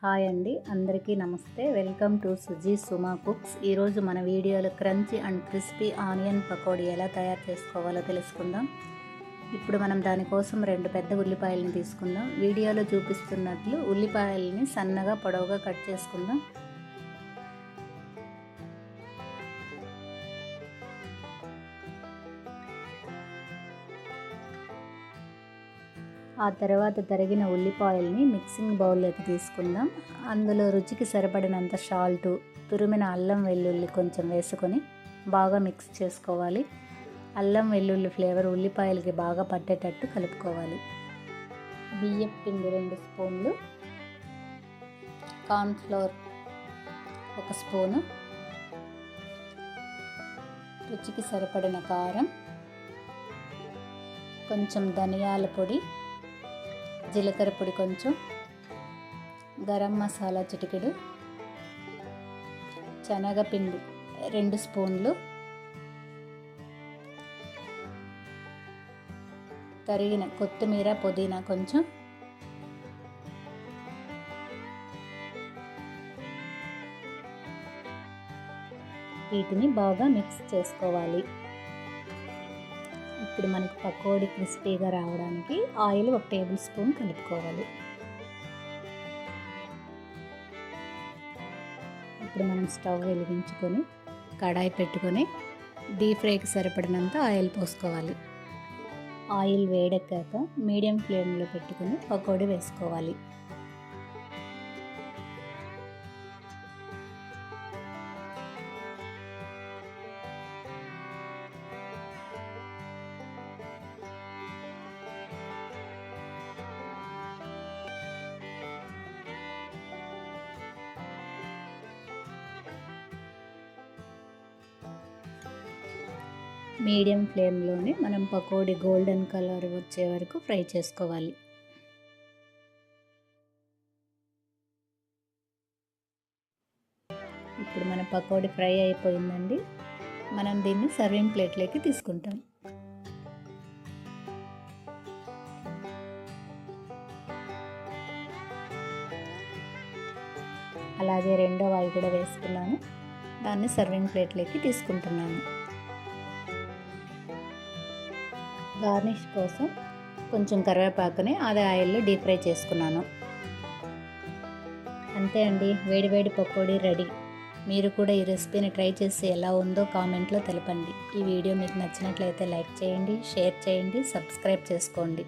Hi అండి, అందరికీ నమస్తే. Welcome to Suji Suma cooks. ఈరోజు మన వీడియోలో crunchy and crispy onion pakodi ఎలా తయారు చేసుకోవాలో తెలుసుకుందాం. ఇప్పుడు మనం దానికోసం 2 పెద్ద ఉల్లిపాయలను తీసుకుందాం. వీడియోలో చూపిస్తున్నట్లు ఉల్లిపాయలని సన్నగా పొడవుగా కట్ చేసుకుందాం. ఆ తర్వాత తరిగిన ఉల్లిపాయల్ని మిక్సింగ్ బౌల్లోకి తీసుకుందాం. అందులో రుచికి సరిపడినంత సాల్టు, తురిమిన అల్లం వెల్లుల్లి కొంచెం వేసుకొని బాగా మిక్స్ చేసుకోవాలి. అల్లం వెల్లుల్లి ఫ్లేవర్ ఉల్లిపాయలకి బాగా పట్టేటట్టు కలుపుకోవాలి. బియ్యం పిండి 2 స్పూన్లు, కార్న్ఫ్లోర్ 1 స్పూను, రుచికి సరిపడిన కారం, కొంచెం ధనియాల పొడి, జీలకర్ర పొడి కొంచెం, గరం మసాలా చిటికెడు, శనగపిండి 2 స్పూన్లు, తరిగిన కొత్తిమీర పుదీనా కొంచెం, వీటిని బాగా మిక్స్ చేసుకోవాలి. ఇప్పుడు మనకు పకోడీ క్రిస్పీగా రావడానికి ఆయిల్ 1 టేబుల్ స్పూన్ కలుపుకోవాలి. ఇప్పుడు మనం స్టవ్ వెలిగించుకొని కడాయి పెట్టుకొని డీప్ ఫ్రైకి సరిపడినంత ఆయిల్ పోసుకోవాలి. ఆయిల్ వేడెక్కాక మీడియం ఫ్లేమ్లో పెట్టుకొని పకోడీ వేసుకోవాలి. మీడియం ఫ్లేమ్లోనే మనం పకోడీ గోల్డెన్ కలర్ వచ్చే వరకు ఫ్రై చేసుకోవాలి. ఇప్పుడు మన పకోడీ ఫ్రై అయిపోయిందండి. మనం దీన్ని సర్వింగ్ ప్లేట్లోకి తీసుకుంటాం. అలాగే రెండో వాయి కూడా వేసుకున్నాను. దాన్ని సర్వింగ్ ప్లేట్లోకి తీసుకుంటున్నాను. గార్నిష్ కోసం కొంచెం కరివేపాకుని అదే ఆయిల్లో డీప్ ఫ్రై చేసుకున్నాను. అంతే అండి, వేడివేడి పకోడీ రెడీ. మీరు కూడా ఈ రెసిపీని ట్రై చేసి ఎలా ఉందో కామెంట్లో తెలపండి. ఈ వీడియో మీకు నచ్చినట్లయితే లైక్ చేయండి, షేర్ చేయండి, సబ్స్క్రైబ్ చేసుకోండి.